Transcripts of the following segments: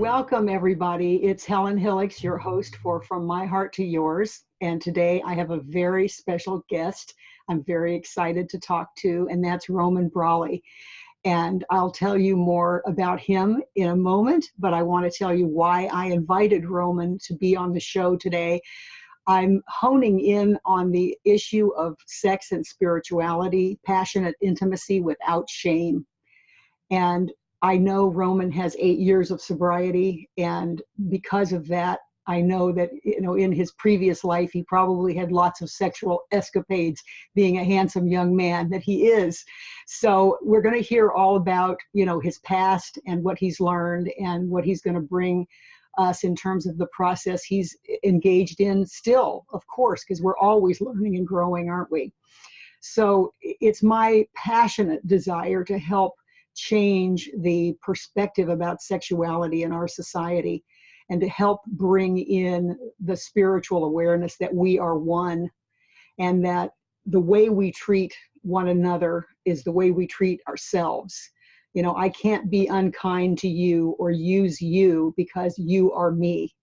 Welcome, everybody. It's Helen Hillix, your host for From My Heart to Yours. And today I have a very special guest I'm very excited to talk to, and that's Roman Brawley. And I'll tell you more about him in a moment, but I want to tell you why I invited Roman to be on the show today. I'm honing in on the issue of sex and spirituality, passionate intimacy without shame. And I know Roman has 8 years of sobriety, and because of that, I know that, in his previous life, he probably had lots of sexual escapades, being a handsome young man that he is. So we're going to hear all about, his past and what he's learned and what he's going to bring us in terms of the process he's engaged in still, of course, because we're always learning and growing, aren't we? So it's my passionate desire to help change the perspective about sexuality in our society and to help bring in the spiritual awareness that we are one and that the way we treat one another is the way we treat ourselves. I can't be unkind to you or use you because you are me.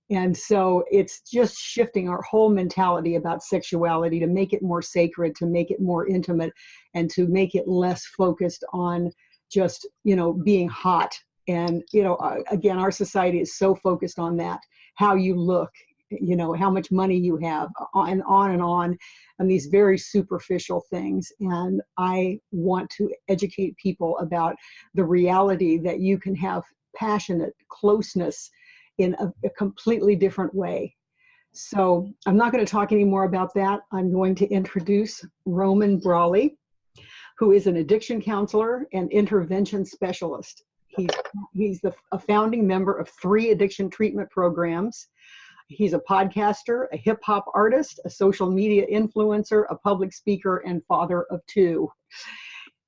And so it's just shifting our whole mentality about sexuality to make it more sacred, to make it more intimate, and to make it less focused on just, being hot. And, again, our society is so focused on that, how you look, how much money you have, and on, and these very superficial things. And I want to educate people about the reality that you can have passionate closeness in a completely different way. So I'm not going to talk any more about that. I'm going to introduce Roman Brawley, who is an addiction counselor and intervention specialist. He's a founding member of 3 addiction treatment programs. He's a podcaster, a hip hop artist, a social media influencer, a public speaker, and father of 2.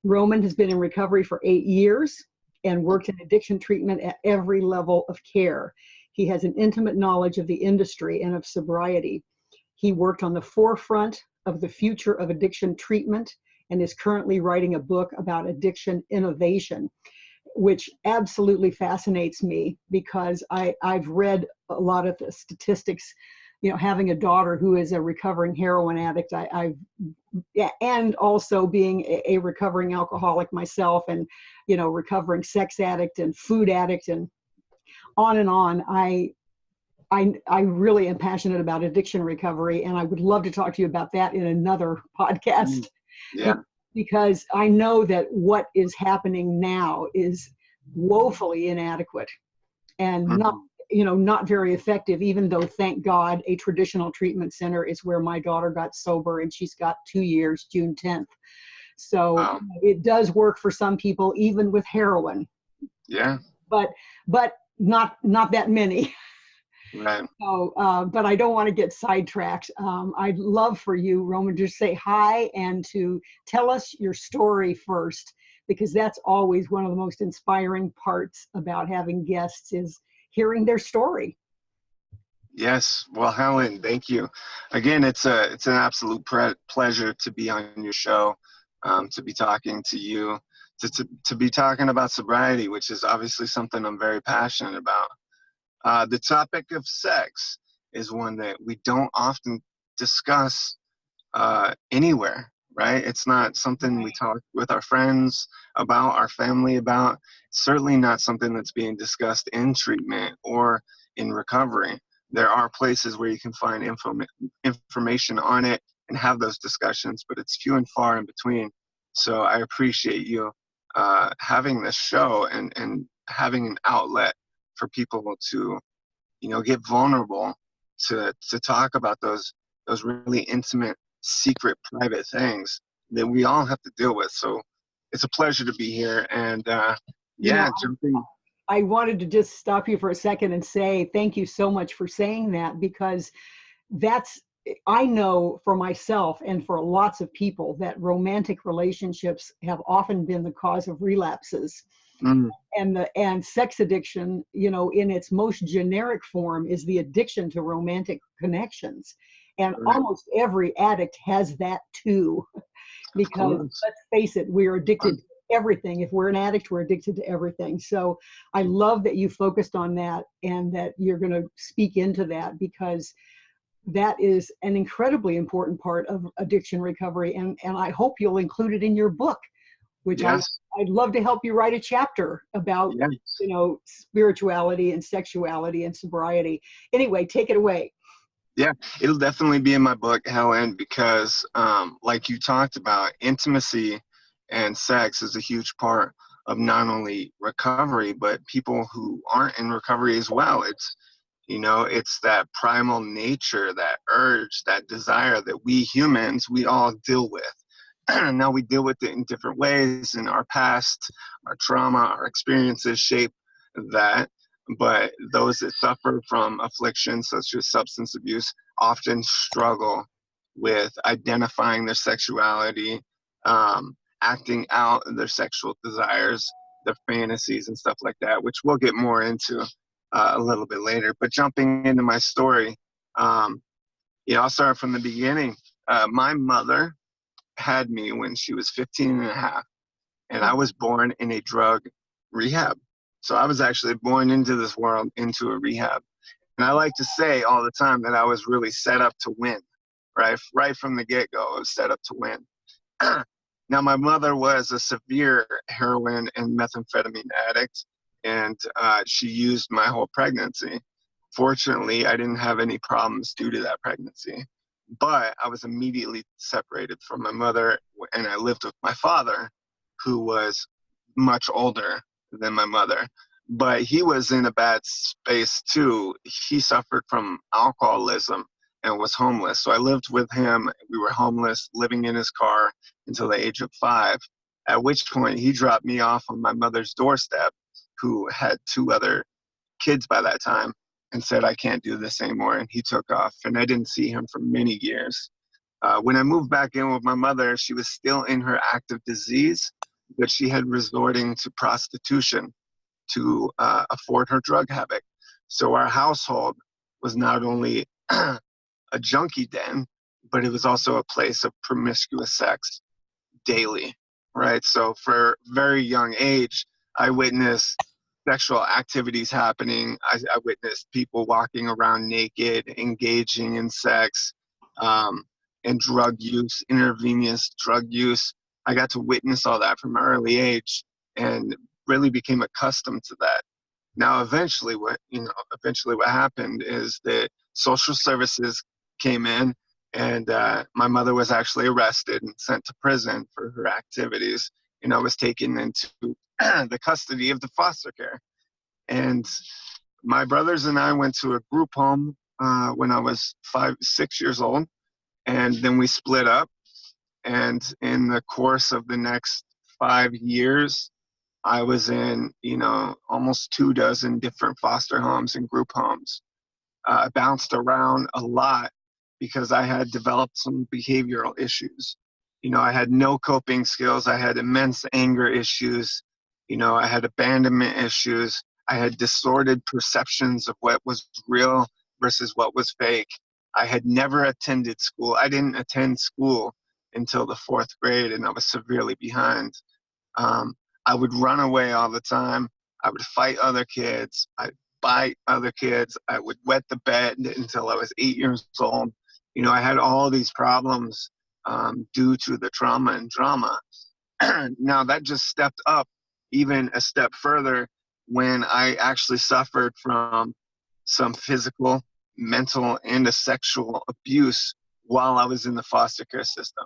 Roman has been in recovery for 8 years and worked in addiction treatment at every level of care. He has an intimate knowledge of the industry and of sobriety. He worked on the forefront of the future of addiction treatment and is currently writing a book about addiction innovation, which absolutely fascinates me because I've read a lot of the statistics, having a daughter who is a recovering heroin addict, and also being a recovering alcoholic myself, and, recovering sex addict and food addict and on and on. I really am passionate about addiction recovery, and I would love to talk to you about that in another podcast. Yeah. Because I know that what is happening now is woefully inadequate and not very effective, even though, thank God, a traditional treatment center is where my daughter got sober, and she's got 2 years, June 10th. So It does work for some people, even with heroin. Yeah. But not that many. Right. So, but I don't want to get sidetracked. I'd love for you, Roman, to say hi and to tell us your story first, because that's always one of the most inspiring parts about having guests is hearing their story. Yes. Well, Helen, thank you. Again, it's an absolute pleasure to be on your show, to be talking to you, to be talking about sobriety, which is obviously something I'm very passionate about. The topic of sex is one that we don't often discuss anywhere, right? It's not something we talk with our friends about, our family about. It's certainly not something that's being discussed in treatment or in recovery. There are places where you can find information on it and have those discussions, but it's few and far in between. So I appreciate you having this show and having an outlet for people to, get vulnerable, to talk about those really intimate, secret, private things that we all have to deal with. So it's a pleasure to be here. And jumping. I wanted to just stop you for a second and say thank you so much for saying that, because I know for myself and for lots of people that romantic relationships have often been the cause of relapses. And sex addiction, in its most generic form, is the addiction to romantic connections. And almost every addict has that too, because let's face it, we're addicted to everything. If we're an addict, we're addicted to everything. So I love that you focused on that and that you're going to speak into that, because that is an incredibly important part of addiction recovery. And I hope you'll include it in your book, which Yes. I'd love to help you write a chapter about, Yes. spirituality and sexuality and sobriety. Anyway, take it away. Yeah, it'll definitely be in my book, Helen, because like you talked about, intimacy and sex is a huge part of not only recovery, but people who aren't in recovery as well. It's that primal nature, that urge, that desire that we humans, we all deal with. Now we deal with it in different ways, and our past, our trauma, our experiences shape that. But those that suffer from affliction such as substance abuse often struggle with identifying their sexuality, acting out their sexual desires, their fantasies and stuff like that, which we'll get more into a little bit later. But jumping into my story, I'll start from the beginning. My mother had me when she was 15 and a half, and I was born in a drug rehab. So I was actually born into this world, into a rehab. And I like to say all the time that I was really set up to win, right? Right from the get-go, I was set up to win. Now, my mother was a severe heroin and methamphetamine addict, and she used my whole pregnancy. Fortunately, I didn't have any problems due to that pregnancy. But I was immediately separated from my mother, and I lived with my father, who was much older than my mother. But he was in a bad space too. He suffered from alcoholism and was homeless. So I lived with him. We were homeless, living in his car until the age of 5, at which point he dropped me off on my mother's doorstep, who had 2 other kids by that time, and said, I can't do this anymore. And he took off, and I didn't see him for many years. When I moved back in with my mother, she was still in her active disease, but she had resorting to prostitution to afford her drug habit. So our household was not only a junkie den, but it was also a place of promiscuous sex daily, right? So for a very young age, I witnessed sexual activities happening. I witnessed people walking around naked, engaging in sex, and drug use, intravenous drug use. I got to witness all that from an early age and really became accustomed to that. Now, eventually what happened is that social services came in, and my mother was actually arrested and sent to prison for her activities, and I was taken into the custody of the foster care. And my brothers and I went to a group home when I was 6 years old, and then we split up. And in the course of the next 5 years, I was in, almost 24 different foster homes and group homes. I bounced around a lot because I had developed some behavioral issues. I had no coping skills. I had immense anger issues. I had abandonment issues. I had distorted perceptions of what was real versus what was fake. I had never attended school. I didn't attend school until the 4th grade, and I was severely behind. I would run away all the time. I would fight other kids. I'd bite other kids. I would wet the bed until I was 8 years old. I had all these problems due to the trauma and drama. Now that just stepped up even a step further when I actually suffered from some physical, mental, and a sexual abuse while I was in the foster care system.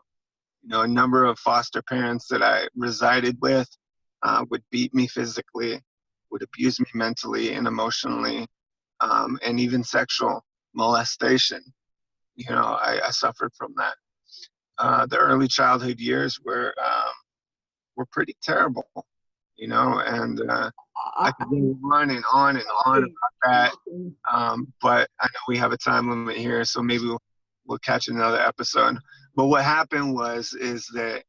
A number of foster parents that I resided with would beat me physically, would abuse me mentally and emotionally, and even sexual molestation. I suffered from that. The early childhood years were pretty terrible, and I could go on and on and on about that. But I know we have a time limit here, so maybe we'll catch another episode. But what happened is that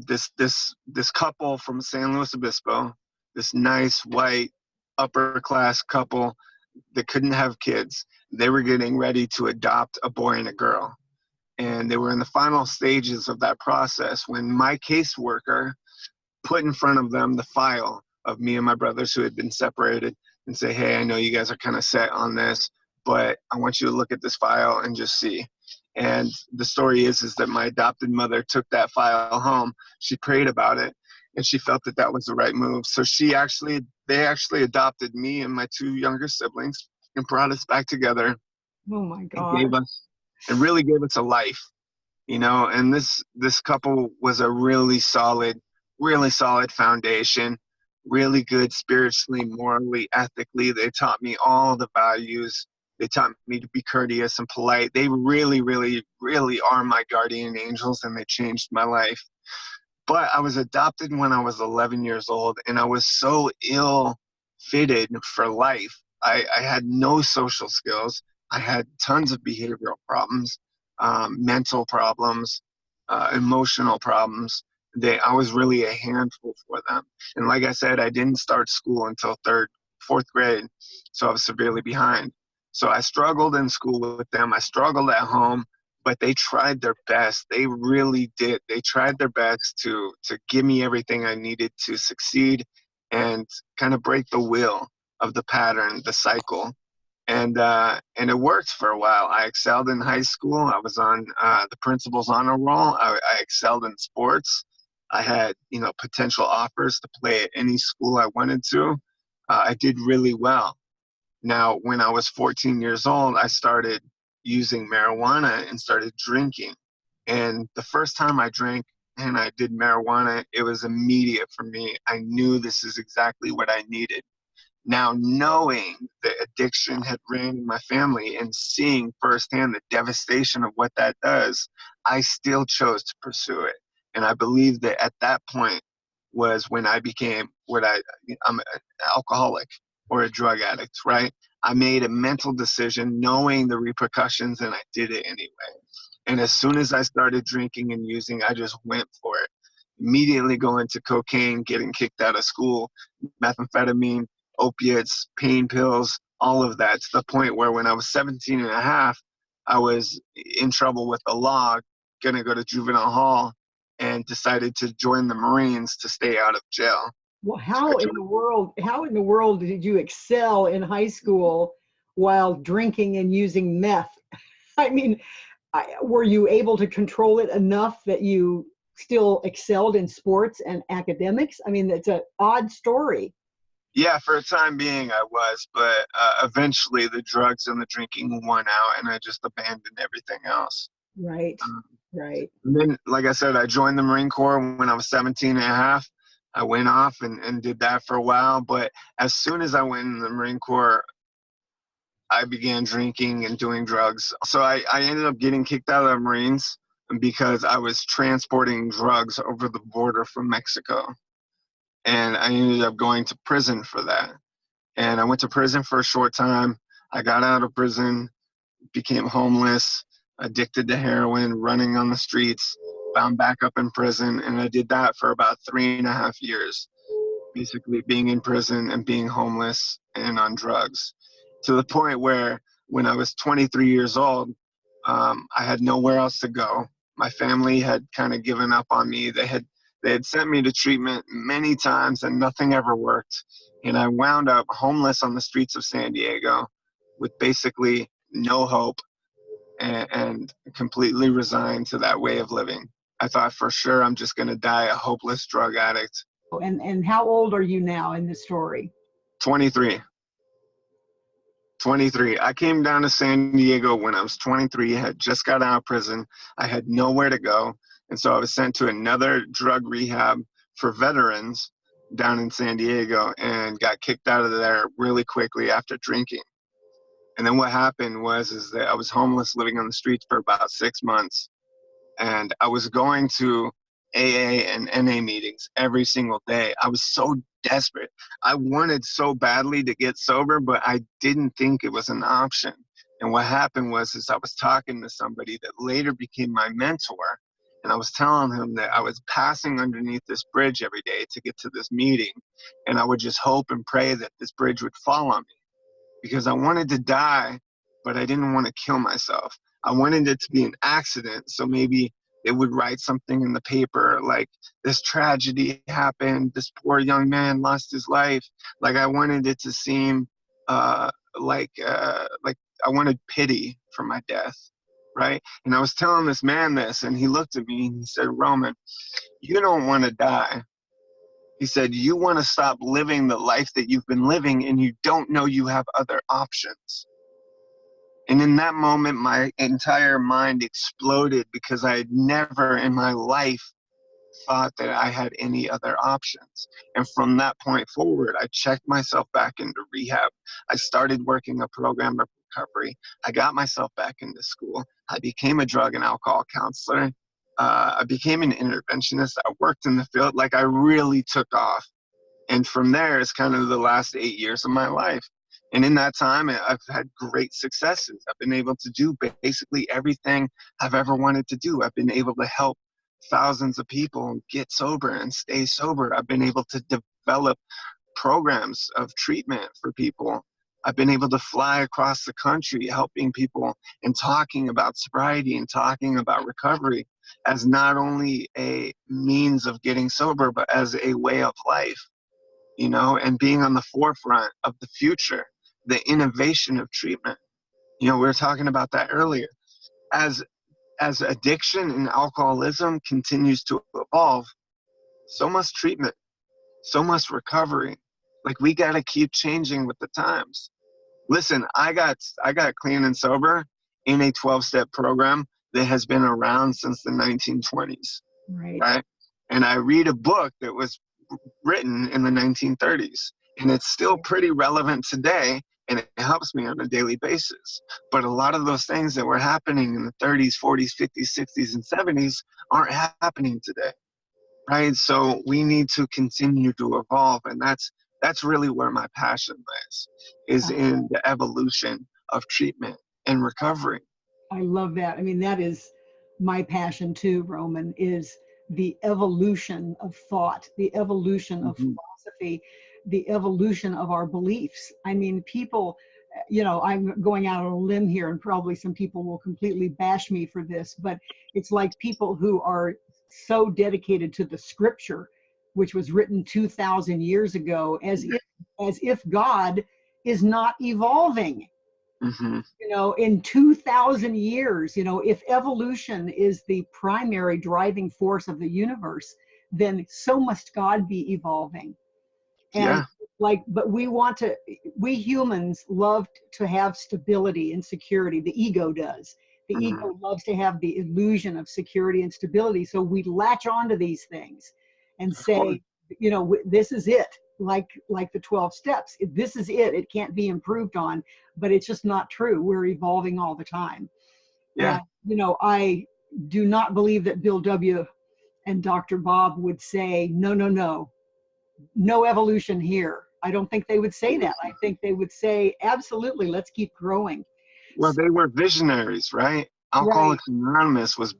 this couple from San Luis Obispo, this nice white upper class couple that couldn't have kids, they were getting ready to adopt a boy and a girl. And they were in the final stages of that process when my caseworker put in front of them the file of me and my brothers who had been separated and say, hey, I know you guys are kind of set on this, but I want you to look at this file and just see. And the story is that my adopted mother took that file home. She prayed about it, and she felt that that was the right move. So they actually adopted me and my two younger siblings and brought us back together. Oh my And God. really gave us a life, you know. And this couple was a really solid foundation, really good spiritually, morally, ethically. They taught me all the values. They taught me to be courteous and polite. They really, really, really are my guardian angels, and they changed my life. But I was adopted when I was 11 years old, and I was so ill-fitted for life. I had no social skills. I had tons of behavioral problems, mental problems, emotional problems. I was really a handful for them. And like I said, I didn't start school until fourth grade, so I was severely behind. So I struggled in school with them. I struggled at home, but they tried their best. They really did. They tried their best to give me everything I needed to succeed and kind of break the wheel of the pattern, the cycle. And it worked for a while. I excelled in high school. I was on the principal's honor roll. I excelled in sports. I had, potential offers to play at any school I wanted to. I did really well. Now, when I was 14 years old, I started using marijuana and started drinking. And the first time I drank and I did marijuana, it was immediate for me. I knew this is exactly what I needed. Now, knowing the addiction had ran in my family and seeing firsthand the devastation of what that does, I still chose to pursue it. And I believe that at that point was when I became I'm an alcoholic or a drug addict, right? I made a mental decision knowing the repercussions, and I did it anyway. And as soon as I started drinking and using, I just went for it. Immediately going to cocaine, getting kicked out of school, methamphetamine, opiates, pain pills, all of that, to the point where when I was 17 and a half, I was in trouble with the law, going to go to juvenile hall, and decided to join the Marines to stay out of jail. Well, how in the world did you excel in high school while drinking and using meth? I mean, were you able to control it enough that you still excelled in sports and academics? I mean, it's an odd story. Yeah, for a time being I was, but eventually the drugs and the drinking won out, and I just abandoned everything else. Right, right. And then, like I said, I joined the Marine Corps when I was 17 and a half. I went off and did that for a while, but as soon as I went in the Marine Corps, I began drinking and doing drugs. So I ended up getting kicked out of the Marines because I was transporting drugs over the border from Mexico. And I ended up going to prison for that. And I went to prison for a short time. I got out of prison, became homeless, addicted to heroin, running on the streets, wound back up in prison. And I did that for about 3.5 years, basically being in prison and being homeless and on drugs, to the point where when I was 23 years old, I had nowhere else to go. My family had kind of given up on me. They had sent me to treatment many times and nothing ever worked. And I wound up homeless on the streets of San Diego with basically no hope and completely resigned to that way of living. I thought for sure I'm just going to die a hopeless drug addict. And how old are you now in the story? 23. I came down to San Diego when I was 23, had just got out of prison. I had nowhere to go. And so I was sent to another drug rehab for veterans down in San Diego and got kicked out of there really quickly after drinking. And then what happened was that I was homeless, living on the streets for about 6 months. And I was going to AA and NA meetings every single day. I was so desperate. I wanted so badly to get sober, but I didn't think it was an option. And what happened was I was talking to somebody that later became my mentor, and I was telling him that I was passing underneath this bridge every day to get to this meeting, and I would just hope and pray that this bridge would fall on me, because I wanted to die, but I didn't want to kill myself. I wanted it to be an accident, so maybe They would write something in the paper like, this tragedy happened, this poor young man lost his life. Like, I wanted it to seem like I wanted pity for my death, right? And I was telling this man this, and he looked at me and he said, Roman, you don't want to die. He said, you want to stop living the life that you've been living, and you don't know you have other options. And in that moment, my entire mind exploded, because I had never in my life thought that I had any other options. And from that point forward, I checked myself back into rehab. I started working a program of recovery. I got myself back into school. I became a drug and alcohol counselor. I became an interventionist. I worked in the field. Like, I really took off. And from there is kind of the last 8 years of my life. And in that time, I've had great successes. I've been able to do basically everything I've ever wanted to do. I've been able to help thousands of people get sober and stay sober. I've been able to develop programs of treatment for people. I've been able to fly across the country helping people and talking about sobriety and talking about recovery as not only a means of getting sober, but as a way of life, you know, and being on the forefront of the future, the innovation of treatment. You know, we were talking about that earlier. As addiction and alcoholism continues to evolve, so must treatment, so must recovery. Like, we got to keep changing with the times. Listen, I got clean and sober in a 12-step program that has been around since the 1920s, right? And I read a book that was written in the 1930s, and it's still pretty relevant today, and it helps me on a daily basis. But a lot of those things that were happening in the 30s, 40s, 50s, 60s, and 70s aren't happening today, right? So we need to continue to evolve, and that's really where my passion lies, is in the evolution of treatment and recovery. I love that. I mean, that is my passion too, Roman, is the evolution of thought, the evolution of philosophy, the evolution of our beliefs. I mean, people, you know, I'm going out on a limb here, and probably some people will completely bash me for this, but it's like people who are so dedicated to the scripture, which was written 2,000 years ago, as if God is not evolving. You know, in 2,000 years, you know, if evolution is the primary driving force of the universe, then so must God be evolving. And but we humans love to have stability and security. The ego does. The ego loves to have the illusion of security and stability. So we latch onto these things and say, you know, this is it. Like the 12 steps. This is it. It can't be improved on, but it's just not true. We're evolving all the time. And, you know, I do not believe that Bill W. and Dr. Bob would say, no evolution here. I don't think they would say that. I think they would say, absolutely, let's keep growing. Well, they were visionaries, right? Alcoholics Anonymous was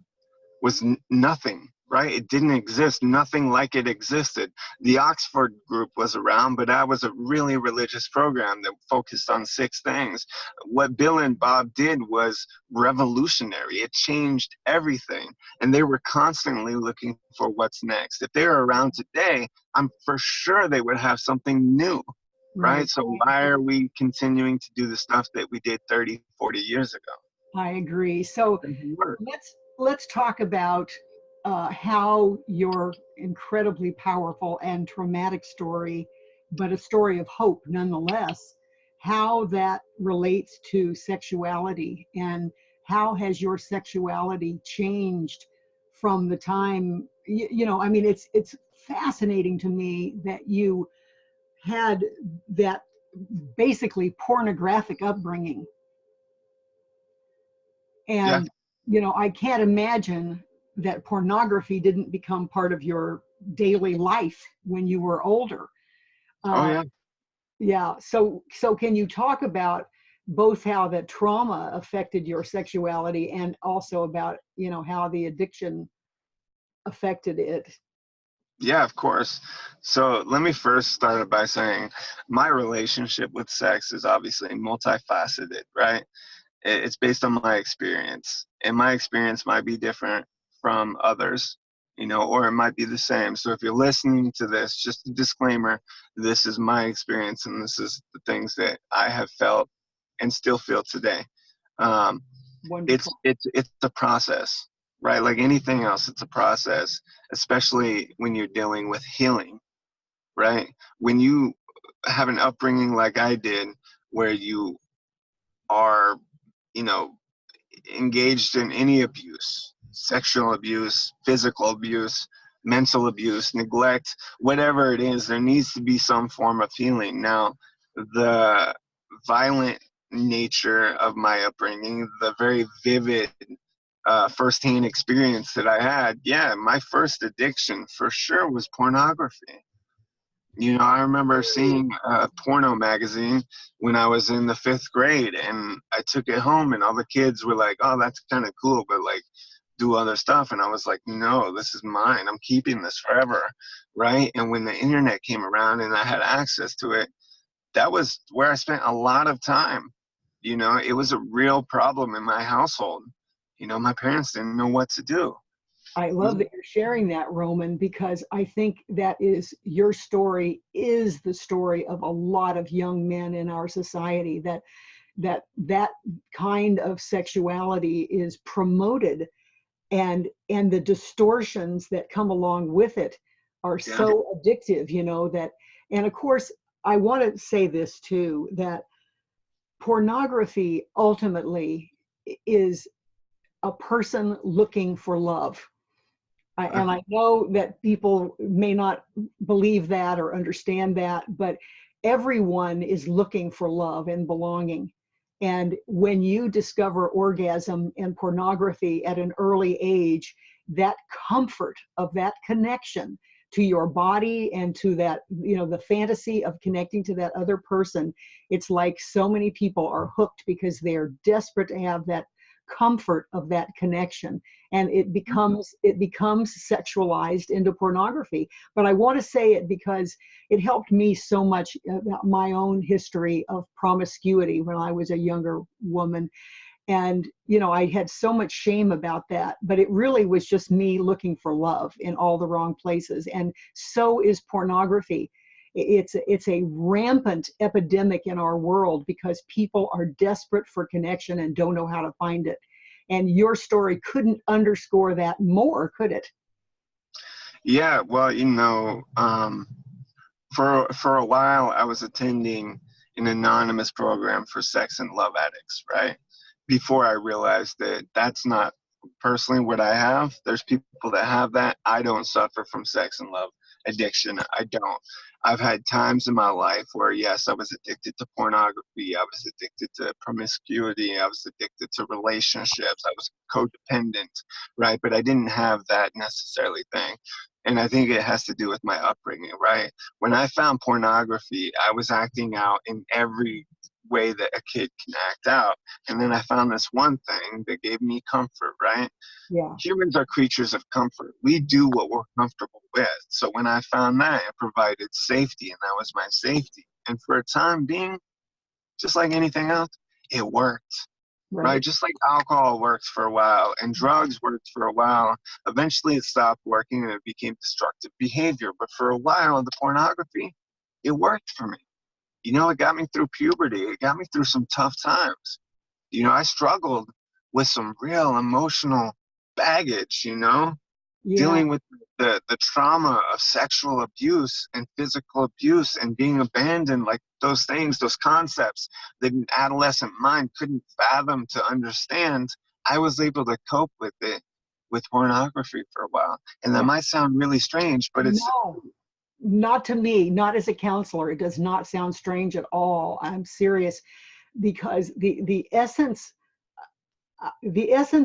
nothing, right? It didn't exist. Nothing like it existed. The Oxford group was around, but that was a really religious program that focused on 6 things. What Bill and Bob did was revolutionary. It changed everything, and they were constantly looking for what's next. If they were around today, I'm for sure they would have something new, right? So why are we continuing to do the stuff that we did 30, 40 years ago? I agree. So let's talk about how your incredibly powerful and traumatic story, but a story of hope nonetheless, how that relates to sexuality, and how has your sexuality changed from the time, you know, I mean, it's fascinating to me that you had that basically pornographic upbringing. And, you know, I can't imagine that pornography didn't become part of your daily life when you were older. So can you talk about both how the trauma affected your sexuality, and also about, you know, how the addiction affected it? Yeah, of course. So let me first start by saying my relationship with sex is obviously multifaceted, right? It's based on my experience, and my experience might be different from others, or it might be the same. So if you're listening to this, just a disclaimer, this is my experience and this is the things that I have felt and still feel today. It's a process, right? Like anything else, it's a process, especially when you're dealing with healing, right? When you have an upbringing like I did, where you are, engaged in any abuse, sexual abuse, physical abuse, mental abuse, neglect, whatever it is, there needs to be some form of healing. Now, the violent nature of my upbringing, the very vivid firsthand experience that I had, my first addiction for sure was pornography. I remember seeing a porno magazine when I was in the 5th grade, and I took it home, and all the kids were like, "Oh, that's kind of cool, but like, do other stuff." And I was like, "No, this is mine. I'm keeping this forever," right? And when the internet came around and I had access to it, that was where I spent a lot of time. It was a real problem in my household. My parents didn't know what to do. I love that you're sharing that, Roman, because I think that is your story is the story of a lot of young men in our society, that kind of sexuality is promoted, and the distortions that come along with it are so addictive, that. And of course, I want to say this too, that pornography ultimately is a person looking for love. And I know that people may not believe that or understand that, but everyone is looking for love and belonging. And when you discover orgasm and pornography at an early age, that comfort of that connection to your body and to that, the fantasy of connecting to that other person, it's like so many people are hooked because they are desperate to have that comfort of that connection, and it becomes sexualized into pornography. But I want to say it because it helped me so much about my own history of promiscuity when I was a younger woman, and I had so much shame about that, but it really was just me looking for love in all the wrong places. And so is pornography. It's a rampant epidemic in our world because people are desperate for connection and don't know how to find it. And your story couldn't underscore that more, could it? Yeah, well, for a while I was attending an anonymous program for sex and love addicts, right? Before I realized that that's not personally what I have. There's people that have that. I don't suffer from sex and love addiction. I don't. I've had times in my life where, yes, I was addicted to pornography. I was addicted to promiscuity. I was addicted to relationships. I was codependent, right? But I didn't have that necessarily thing. And I think it has to do with my upbringing, right? When I found pornography, I was acting out in every way that a kid can act out. And then I found this one thing that gave me comfort, right? Yeah. Humans are creatures of comfort. We do what we're comfortable with. So when I found that, it provided safety, and that was my safety. And for a time being, just like anything else, it worked. Right? Just like alcohol works for a while and drugs worked for a while. Eventually it stopped working and it became destructive behavior. But for a while, the pornography, it worked for me. It got me through puberty. It got me through some tough times. I struggled with some real emotional baggage, dealing with the trauma of sexual abuse and physical abuse and being abandoned, like those things, those concepts that an adolescent mind couldn't fathom to understand. I was able to cope with it with pornography for a while. And that might sound really strange, but it's... No, not to me, not as a counselor. It does not sound strange at all. I'm serious, because the essence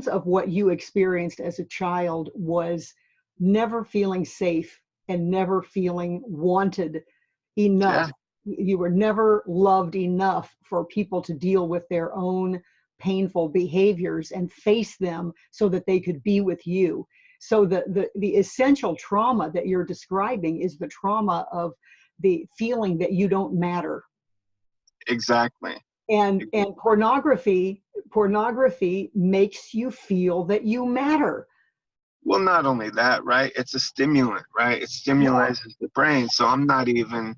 of what you experienced as a child was never feeling safe and never feeling wanted enough. You were never loved enough for people to deal with their own painful behaviors and face them so that they could be with you. So the essential trauma that you're describing is the trauma of the feeling that you don't matter. Exactly. And pornography makes you feel that you matter. Well, not only that, right? It's a stimulant, right? It Yeah. stimulates the brain, so I'm not even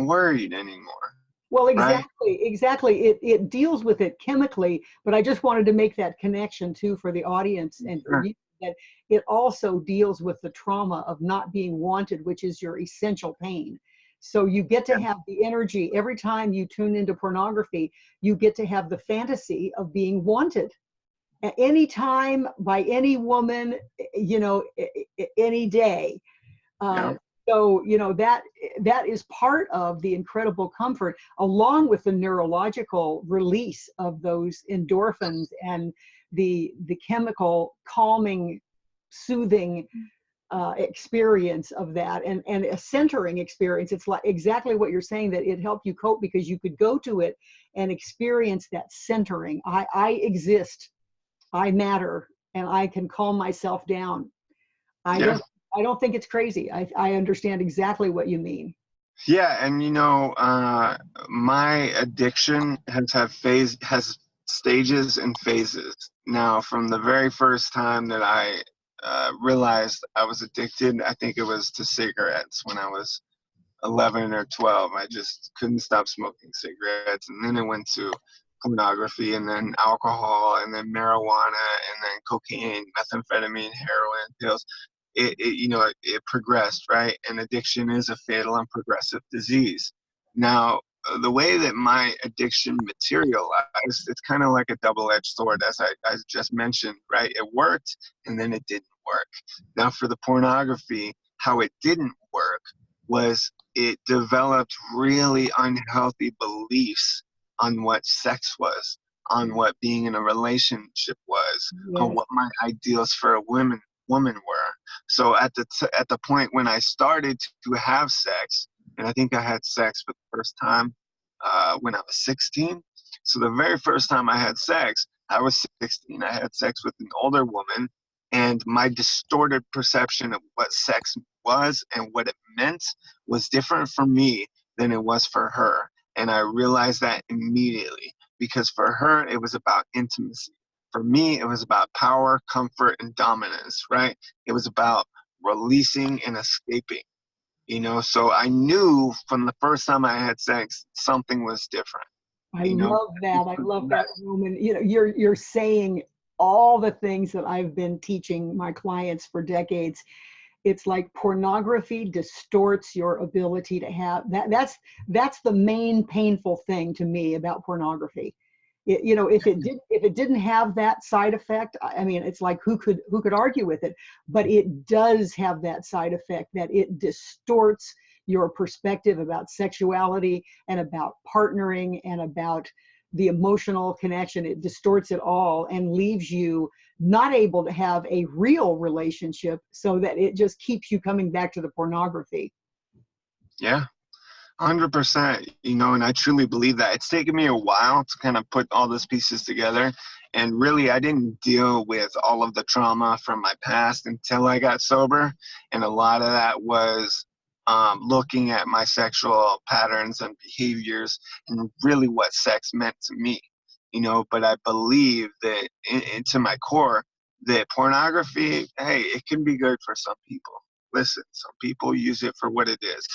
worried anymore, Well, right? exactly. It deals with it chemically, but I just wanted to make that connection too for the audience and for Sure. you, that it also deals with the trauma of not being wanted, which is your essential pain. So you get to Yeah. have the energy every time you tune into pornography, you get to have the fantasy of being wanted at any time by any woman, any day. Yeah. Uh, so that is part of the incredible comfort, along with the neurological release of those endorphins and the chemical calming, soothing experience of that, and a centering experience. It's like exactly what you're saying, that it helped you cope because you could go to it and experience that centering. I exist, I matter, and I can calm myself down. I Yeah. don't I don't think it's crazy. I understand exactly what you mean. Yeah, and my addiction has stages and phases. Now, from the very first time that I realized I was addicted, I think it was to cigarettes when I was 11 or 12. I just couldn't stop smoking cigarettes, and then it went to pornography, and then alcohol, and then marijuana, and then cocaine, methamphetamine, heroin, pills. It progressed, right? And addiction is a fatal and progressive disease. Now, the way that my addiction materialized, it's kind of like a double-edged sword, as I just mentioned, right? It worked, and then it didn't work. Now, for the pornography, how it didn't work was it developed really unhealthy beliefs on what sex was, on what being in a relationship was, on Yes. what my ideals for a woman were. So at the point when I started to have sex, and I think I had sex for the first time when I was 16. So the very first time I had sex, I was 16. I had sex with an older woman, and my distorted perception of what sex was and what it meant was different for me than it was for her. And I realized that immediately, because for her, it was about intimacy. For me, it was about power, comfort, and dominance, right? It was about releasing and escaping, So I knew from the first time I had sex, something was different, I you know? love that. I love that, Roman. You're saying all the things that I've been teaching my clients for decades. It's like pornography distorts your ability to have that. That's the main painful thing to me about pornography. If it didn't have that side effect, I mean, it's like who could argue with it? But it does have that side effect, that it distorts your perspective about sexuality and about partnering and about the emotional connection. It distorts it all and leaves you not able to have a real relationship, so that it just keeps you coming back to the pornography. Yeah, 100%, and I truly believe that. It's taken me a while to kind of put all those pieces together. And really, I didn't deal with all of the trauma from my past until I got sober. And a lot of that was looking at my sexual patterns and behaviors and really what sex meant to me. But I believe that into my core, that pornography, hey, it can be good for some people. Listen, some people use it for what it is,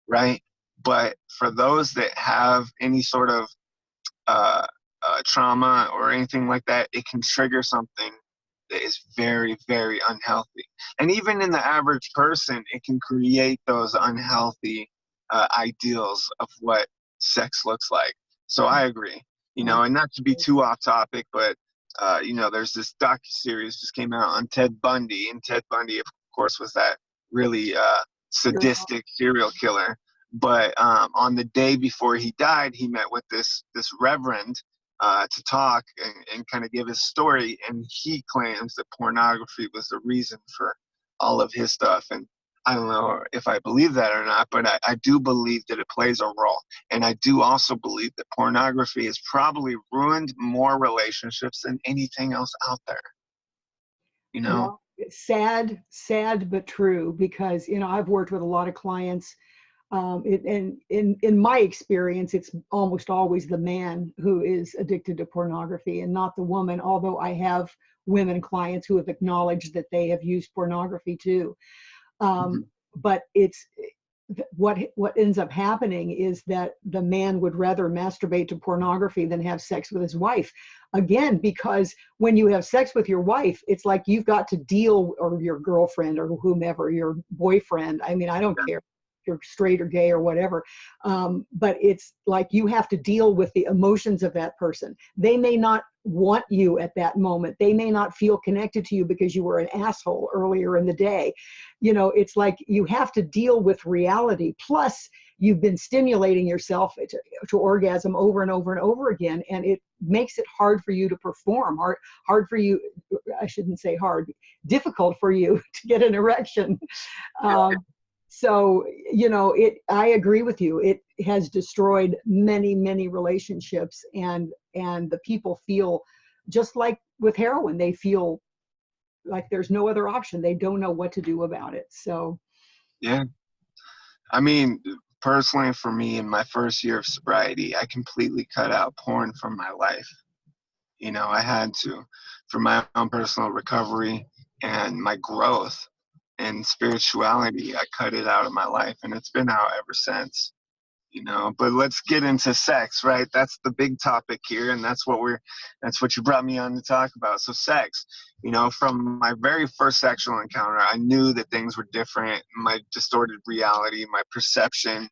right? But for those that have any sort of trauma or anything like that, it can trigger something that is very, very unhealthy. And even in the average person, it can create those unhealthy ideals of what sex looks like. So I agree, and not to be too off topic, but there's this docuseries just came out on Ted Bundy, and Ted Bundy, of course, was that really sadistic serial killer. But on the day before he died, he met with this reverend to talk and kind of give his story, and he claims that pornography was the reason for all of his stuff. And I don't know if I believe that or not, but I do believe that it plays a role. And I do also believe that pornography has probably ruined more relationships than anything else out there. Well, it's sad but true, because I've worked with a lot of clients, and in my experience, it's almost always the man who is addicted to pornography and not the woman. Although I have women clients who have acknowledged that they have used pornography too. Hmm. But what ends up happening is that the man would rather masturbate to pornography than have sex with his wife. Again, because when you have sex with your wife, it's like you've got to deal, or your girlfriend or whomever, your boyfriend. I mean, I don't care if you're straight or gay or whatever. But it's like you have to deal with the emotions of that person. They may not want you at that moment. They may not feel connected to you because you were an asshole earlier in the day. It's like you have to deal with reality. Plus, you've been stimulating yourself to orgasm over and over and over again, and it makes it hard for you to perform. Hard for you. I shouldn't say hard. Difficult for you to get an erection. So, I agree with you. It has destroyed many, many relationships, and the people feel just like with heroin. They feel like there's no other option. They don't know what to do about it. So, Yeah. I mean, personally, for me, in my first year of sobriety, I completely cut out porn from my life. I had to, for my own personal recovery and my growth and spirituality. I cut it out of my life, and it's been out ever since. But let's get into sex, right? That's the big topic here, and that's what you brought me on to talk about. So sex, from my very first sexual encounter, I knew that things were different. My distorted reality, my perception,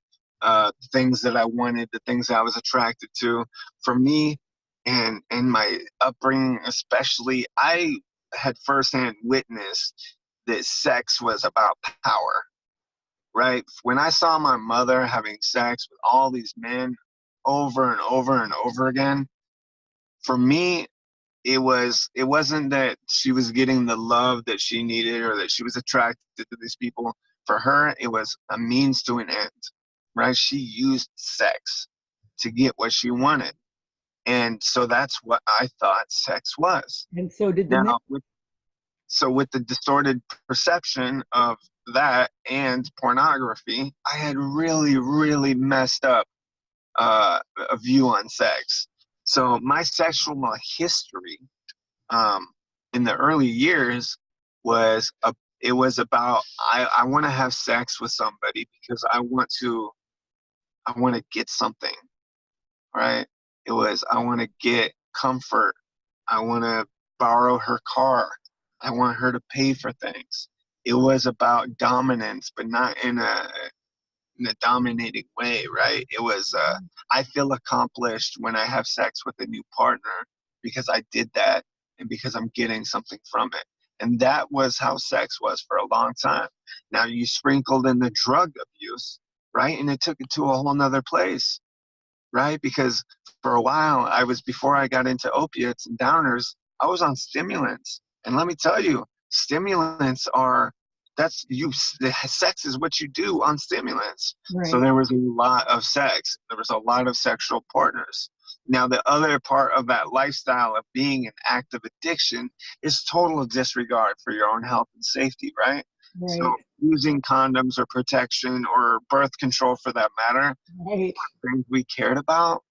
things that I wanted, the things I was attracted to. For me, and my upbringing especially, I had firsthand witnessed that sex was about power. Right? When I saw my mother having sex with all these men over and over and over again, for me, it wasn't that she was getting the love that she needed or that she was attracted to these people. For her, it was a means to an end, right? She used sex to get what she wanted. And so that's what I thought sex was. and so did the men. Now, with the distorted perception of that and pornography, I had really, really messed up a view on sex. So my sexual history in the early years was about I want to have sex with somebody because I want to get something, right? It was I want to get comfort. I want to borrow her car. I want her to pay for things. It was about dominance, but not in a dominating way, right? It was I feel accomplished when I have sex with a new partner because I did that and because I'm getting something from it. And that was how sex was for a long time. Now you sprinkled in the drug abuse, right? And it took it to a whole nother place, right? Because for a while, before I got into opiates and downers, I was on stimulants. And let me tell you, stimulants sex is what you do on stimulants. Right. So there was a lot of sex. There was a lot of sexual partners. Now, the other part of that lifestyle of being an active addiction is total disregard for your own health and safety, right? Right. So using condoms or protection or birth control for that matter, Right. things we cared about,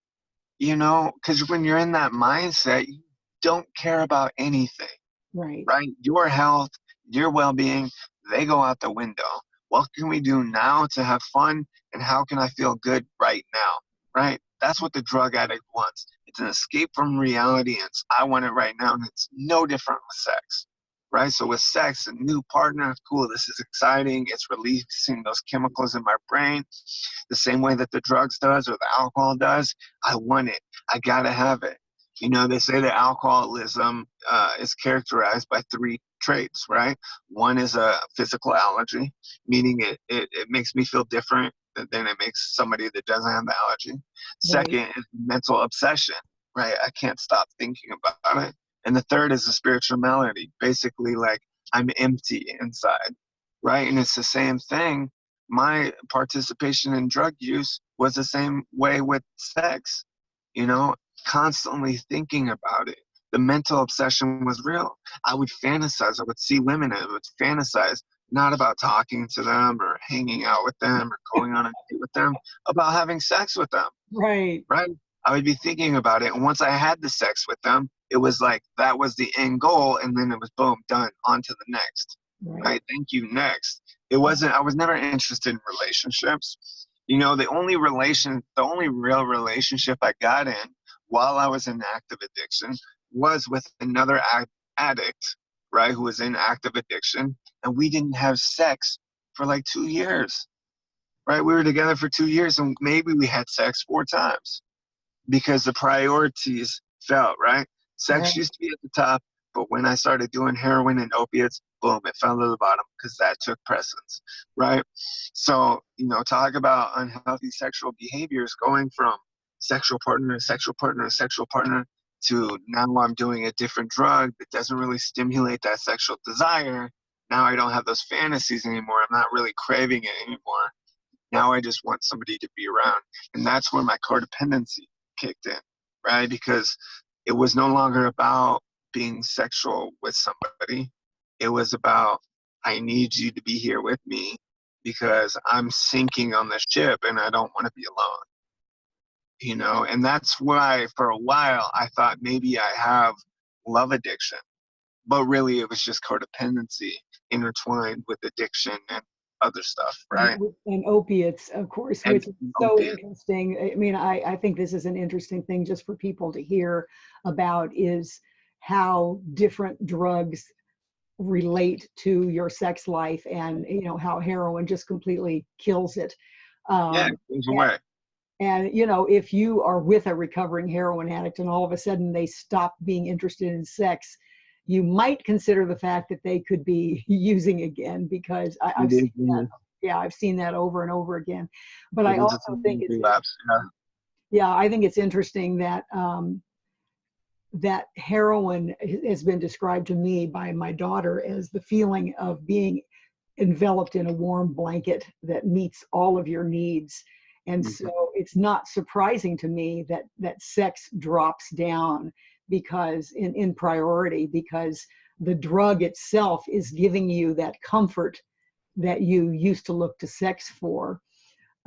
because when you're in that mindset, you don't care about anything, Right. right? Your health, your well-being, they go out the window. What can we do now to have fun, and how can I feel good right now, right? That's what the drug addict wants. It's an escape from reality, and I want it right now, and it's no different with sex, right? So with sex, a new partner, cool, this is exciting. It's releasing those chemicals in my brain the same way that the drugs does or the alcohol does. I want it. I got to have it. They say that alcoholism is characterized by three traits, right? One is a physical allergy, meaning it makes me feel different than it makes somebody that doesn't have the allergy. Second is mental obsession, right? I can't stop thinking about it. And the third is a spiritual malady, basically like I'm empty inside, right? And it's the same thing. My participation in drug use was the same way with sex, constantly thinking about it. The mental obsession was real. I would fantasize. I would see women. I would fantasize not about talking to them or hanging out with them or going on a date with them, about having sex with them. Right. Right. I would be thinking about it. And once I had the sex with them, it was like that was the end goal. And then it was boom, done, on to the next. Right? Thank you, next. It wasn't, I was never interested in relationships. You know, the only real relationship I got in while I was in active addiction was with another addict, right, who was in active addiction. And we didn't have sex for like 2 years, right? We were together for 2 years and maybe we had sex 4 times because the priorities fell, right? Sex used to be at the top, but when I started doing heroin and opiates, boom, it fell to the bottom because that took precedence, right? So, you know, talk about unhealthy sexual behaviors going from sexual partner, sexual partner, sexual partner to now I'm doing a different drug that doesn't really stimulate that sexual desire. Now I don't have those fantasies anymore. I'm not really craving it anymore. Now I just want somebody to be around. And that's where my codependency kicked in, right? Because it was no longer about being sexual with somebody. It was about, I need you to be here with me because I'm sinking on this ship and I don't want to be alone. You know, and that's why for a while I thought maybe I have love addiction, but really it was just codependency intertwined with addiction and other stuff, right? And opiates, of course, And which is so interesting. I mean, I think this is an interesting thing just for people to hear about, is how different drugs relate to your sex life, and you know how heroin just completely kills it. Yeah, it goes away. And you know, if you are with a recovering heroin addict and all of a sudden they stop being interested in sex, you might consider the fact that they could be using again, because I've seen that. Yeah, I've seen that over and over again. But I also think it's relapse. Yeah, I think it's interesting that that heroin has been described to me by my daughter as the feeling of being enveloped in a warm blanket that meets all of your needs. And so it's not surprising to me that sex drops down because in priority, because the drug itself is giving you that comfort that you used to look to sex for.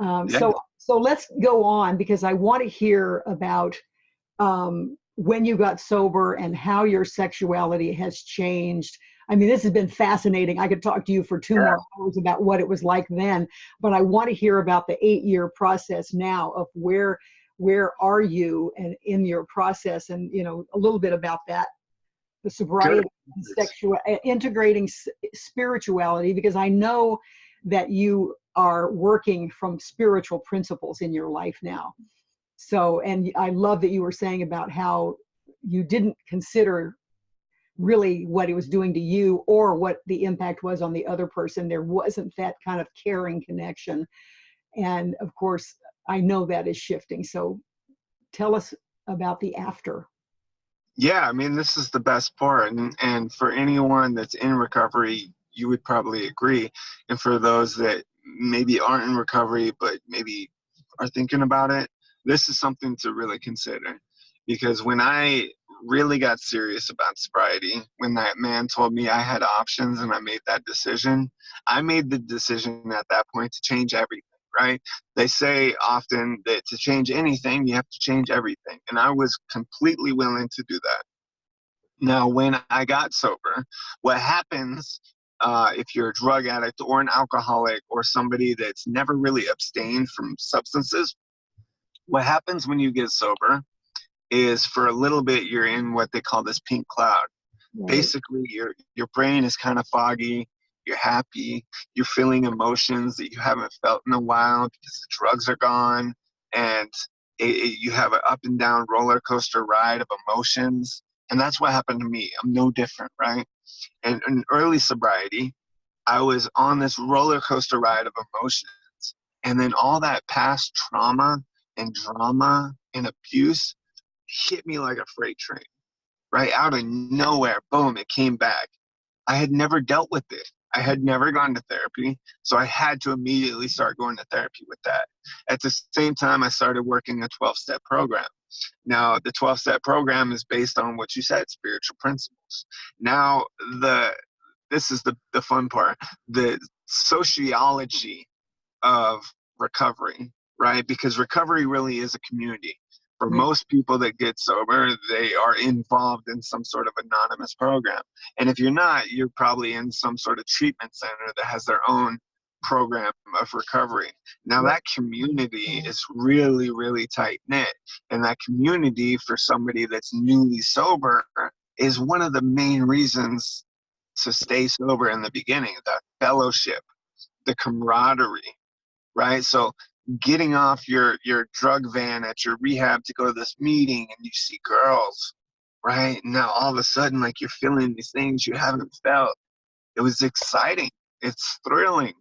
So let's go on, because I want to hear about when you got sober and how your sexuality has changed. I mean, this has been fascinating. I could talk to you for 2 more hours about what it was like then, but I want to hear about the 8-year process now of where are you and in your process, and you know a little bit about that, the sobriety, and sexual, integrating spirituality, because I know that you are working from spiritual principles in your life now. So, and I love that you were saying about how you didn't consider really what it was doing to you or what the impact was on the other person. There wasn't that kind of caring connection. And of course, I know that is shifting. So tell us about the after. Yeah, I mean, this is the best part. And for anyone that's in recovery, you would probably agree. And for those that maybe aren't in recovery, but maybe are thinking about it, this is something to really consider. Because when I really got serious about sobriety, when that man told me I had options and I made that decision, I made the decision at that point to change everything, right? They say often that to change anything, you have to change everything. And I was completely willing to do that. Now, when I got sober, what happens if you're a drug addict or an alcoholic or somebody that's never really abstained from substances, what happens when you get sober is for a little bit you're in what they call this pink cloud. Right. Basically, your brain is kind of foggy. You're happy. You're feeling emotions that you haven't felt in a while because the drugs are gone, and you have an up and down roller coaster ride of emotions. And that's what happened to me. I'm no different, right? And in early sobriety, I was on this roller coaster ride of emotions, and then all that past trauma and drama and abuse hit me like a freight train, right? Out of nowhere, boom, it came back. I had never dealt with it. I had never gone to therapy, so I had to immediately start going to therapy with that. At the same time, I started working a 12-step program. Now, the 12-step program is based on what you said, spiritual principles. Now, this is the fun part, the sociology of recovery, right? Because recovery really is a community. For most people that get sober, they are involved in some sort of anonymous program. And if you're not, you're probably in some sort of treatment center that has their own program of recovery. Now that community is really, really tight knit. And that community for somebody that's newly sober is one of the main reasons to stay sober in the beginning, that fellowship, the camaraderie, right? So getting off your drug van at your rehab to go to this meeting and you see girls, right? And now all of a sudden, like, you're feeling these things you haven't felt. It was exciting. It's thrilling,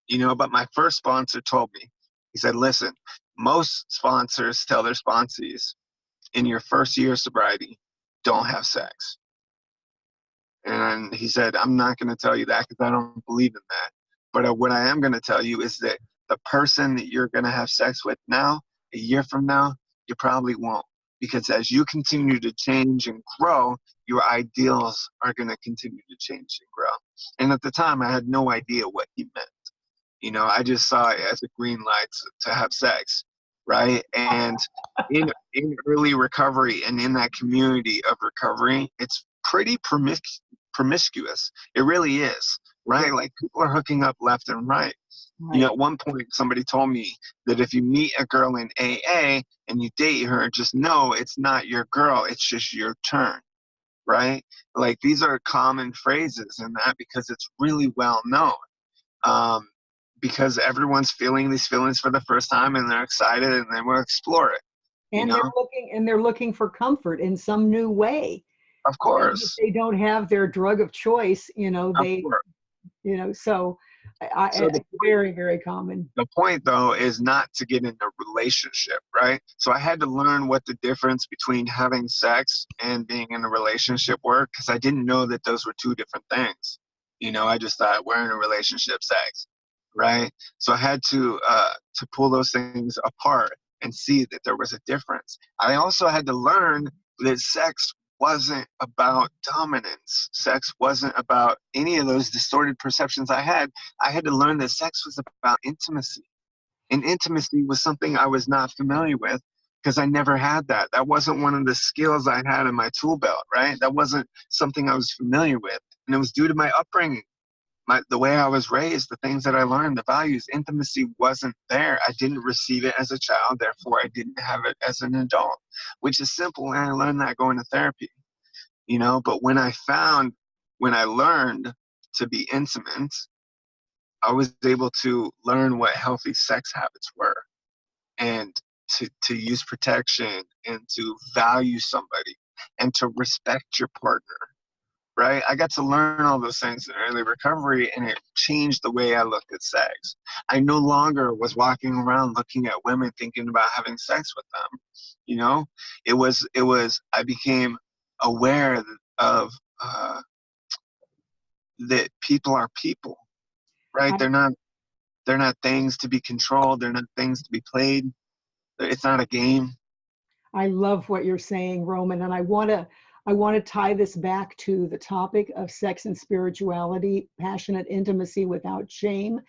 you know, but my first sponsor told me, he said, listen, most sponsors tell their sponsees in your first year of sobriety, don't have sex. And he said, I'm not going to tell you that because I don't believe in that. But what I am going to tell you is that the person that you're going to have sex with now, a year from now, you probably won't. Because as you continue to change and grow, your ideals are going to continue to change and grow. And at the time, I had no idea what he meant. You know, I just saw it as a green light to have sex, right? And in early recovery and in that community of recovery, it's pretty promiscuous. It really is, right? Like, people are hooking up left and right. You know, at one point, somebody told me that if you meet a girl in AA and you date her, just know it's not your girl, it's just your turn, right? Like, these are common phrases in that because it's really well known. Because everyone's feeling these feelings for the first time and they're excited and they want to explore it. And they're looking for comfort in some new way. Of course. If they don't have their drug of choice, you know, so it's very, very common. The point, though, is not to get in a relationship, right? So I had to learn what the difference between having sex and being in a relationship were, because I didn't know that those were two different things. You know, I just thought we're in a relationship, sex, right? So I had to pull those things apart and see that there was a difference. I also had to learn that sex wasn't about dominance. Sex wasn't about any of those distorted perceptions I had. I had to learn that sex was about intimacy. And intimacy was something I was not familiar with because I never had that. That wasn't one of the skills I had in my tool belt, right? That wasn't something I was familiar with. And it was due to my upbringing. The way I was raised, the things that I learned, the values. Intimacy wasn't there. I didn't receive it as a child, therefore I didn't have it as an adult, which is simple, and I learned that going to therapy, you know. But when I learned to be intimate, I was able to learn what healthy sex habits were, and to use protection, and to value somebody, and to respect your partner. Right? I got to learn all those things in early recovery, and it changed the way I looked at sex. I no longer was walking around looking at women thinking about having sex with them. You know, I became aware of that people are people, right? They're not things to be controlled. They're not things to be played. It's not a game. I love what you're saying, Roman, and I want to tie this back to the topic of sex and spirituality, passionate intimacy without shame,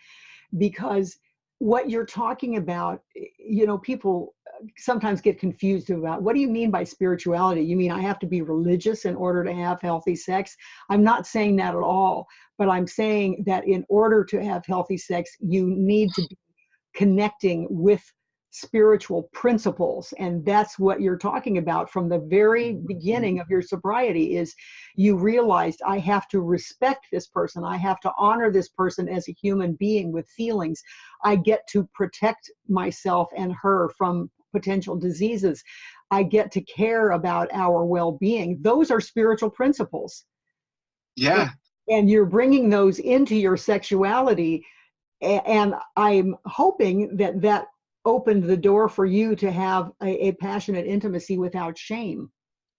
because what you're talking about, you know, people sometimes get confused about, what do you mean by spirituality? You mean I have to be religious in order to have healthy sex? I'm not saying that at all, but I'm saying that in order to have healthy sex, you need to be connecting with spiritual principles. And that's what you're talking about from the very beginning of your sobriety, is you realized, I have to respect this person. I have to honor this person as a human being with feelings. I get to protect myself and her from potential diseases. I get to care about our well-being. Those are spiritual principles. Yeah. And you're bringing those into your sexuality. And I'm hoping that opened the door for you to have a passionate intimacy without shame.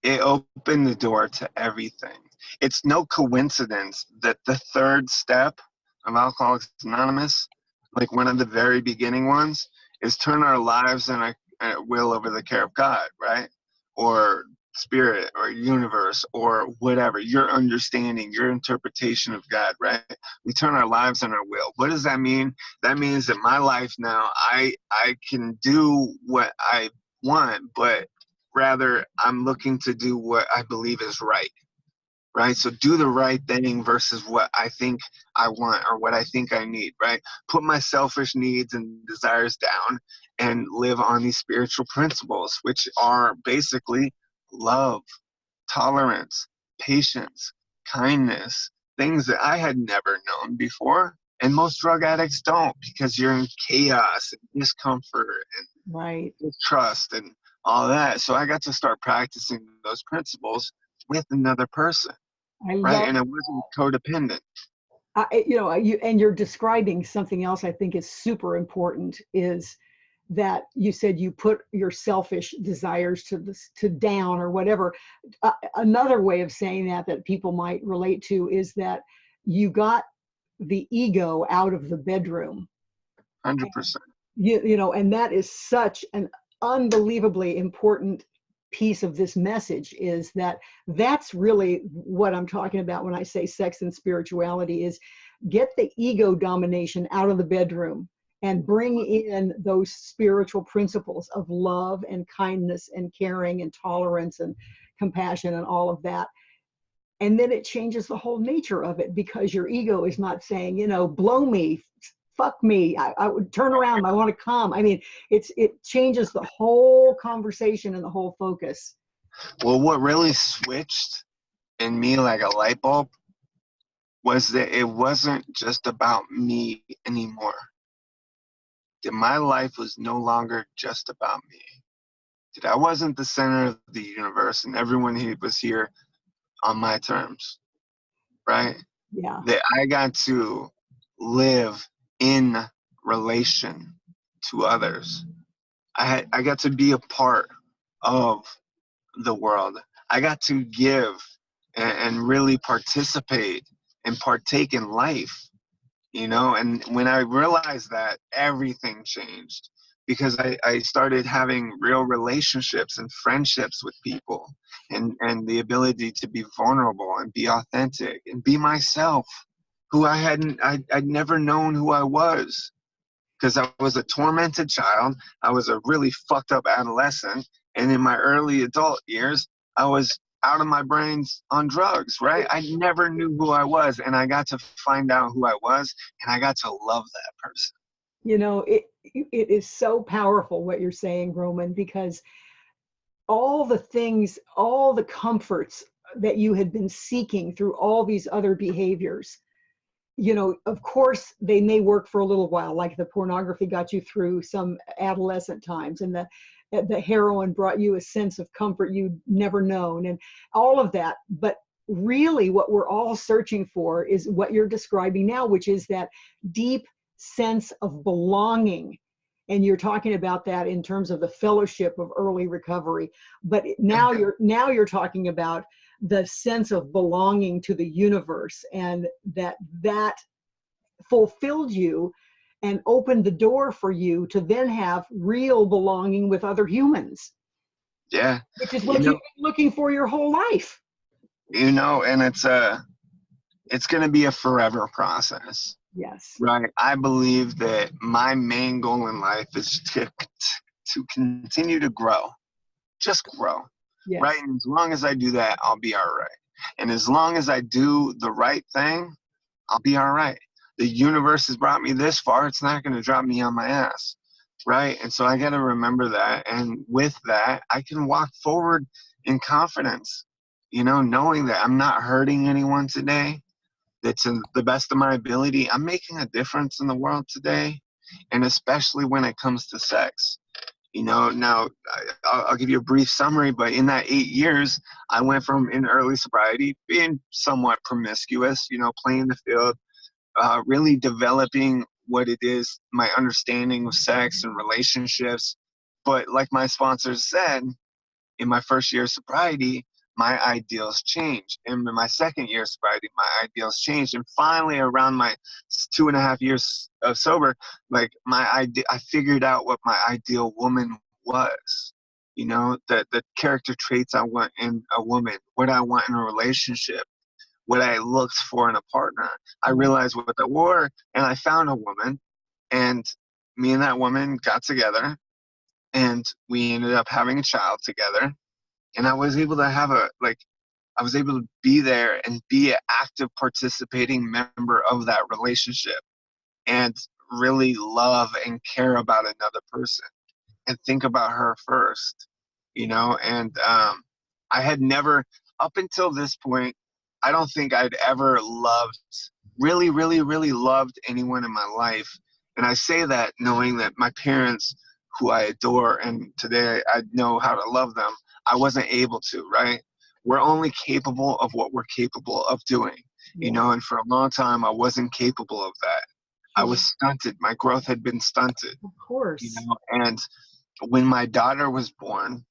It opened the door to everything. It's no coincidence that the third step of Alcoholics Anonymous, like one of the very beginning ones, is turn our lives and our will over the care of God, right? Or spirit, or universe, or whatever, your understanding, your interpretation of God, right? We turn our lives and our will. What does that mean? That means that my life now, I can do what I want, but rather I'm looking to do what I believe is right. Right? So do the right thing versus what I think I want or what I think I need, right? Put my selfish needs and desires down and live on these spiritual principles, which are basically love, tolerance, patience, kindness, things that I had never known before. And most drug addicts don't, because you're in chaos and discomfort and Right. distrust and all that. So I got to start practicing those principles with another person, I right? love, And it wasn't codependent. and you're describing something else I think is super important, is that you said you put your selfish desires to down or whatever. Another way of saying that people might relate to is that you got the ego out of the bedroom. 100%. And that is such an unbelievably important piece of this message, is that that's really what I'm talking about when I say sex and spirituality, is get the ego domination out of the bedroom and bring in those spiritual principles of love and kindness and caring and tolerance and compassion and all of that. And then it changes the whole nature of it, because your ego is not saying, blow me, fuck me, I would turn around, I want to come. I mean, it changes the whole conversation and the whole focus. Well, what really switched in me like a light bulb was that it wasn't just about me anymore. That my life was no longer just about me. That I wasn't the center of the universe and everyone here was here on my terms, right? Yeah. That I got to live in relation to others. I got to be a part of the world. I got to give and really participate and partake in life, and when I realized that, everything changed, because I started having real relationships and friendships with people, and the ability to be vulnerable and be authentic and be myself, who I'd never known who I was, because I was a tormented child. I was a really fucked up adolescent. And in my early adult years, I was out of my brains on drugs, right? I never knew who I was. And I got to find out who I was, and I got to love that person. It is so powerful what you're saying, Roman, because all the things, all the comforts that you had been seeking through all these other behaviors, of course, they may work for a little while, like the pornography got you through some adolescent times, and the heroin brought you a sense of comfort you'd never known, and all of that. But really, what we're all searching for is what you're describing now, which is that deep sense of belonging. And you're talking about that in terms of the fellowship of early recovery. But now you're talking about the sense of belonging to the universe, and that fulfilled you and opened the door for you to then have real belonging with other humans. Yeah. Which is what you've been looking for your whole life. And it's going to be a forever process. Yes. Right. I believe that my main goal in life is to continue to grow, just grow. Yes. Right. And as long as I do that, I'll be all right. And as long as I do the right thing, I'll be all right. The universe has brought me this far. It's not going to drop me on my ass. Right. And so I got to remember that. And with that, I can walk forward in confidence, knowing that I'm not hurting anyone today. That to the best of my ability, I'm making a difference in the world today. And especially when it comes to sex. Now I'll give you a brief summary, but in that 8 years, I went from in early sobriety being somewhat promiscuous, playing the field, really developing what it is, my understanding of sex and relationships. But like my sponsors said, in my first year of sobriety, my ideals changed. And in my second year of sobriety, my ideals changed. And finally, around my 2.5 years of sober, like I figured out what my ideal woman was. The character traits I want in a woman, what I want in a relationship, what I looked for in a partner. I realized what they were, and I found a woman, and me and that woman got together. and we ended up having a child together. And I was able to have I was able to be there and be an active participating member of that relationship and really love and care about another person and think about her first, and I had never, up until this point, I don't think I'd ever loved, really, really, really loved anyone in my life. And I say that knowing that my parents, who I adore, and today I know how to love them, I wasn't able to, right? We're only capable of what we're capable of doing, Yeah. and for a long time, I wasn't capable of that. I Sure. was stunted. My growth had been stunted, Of course. and when my daughter was born,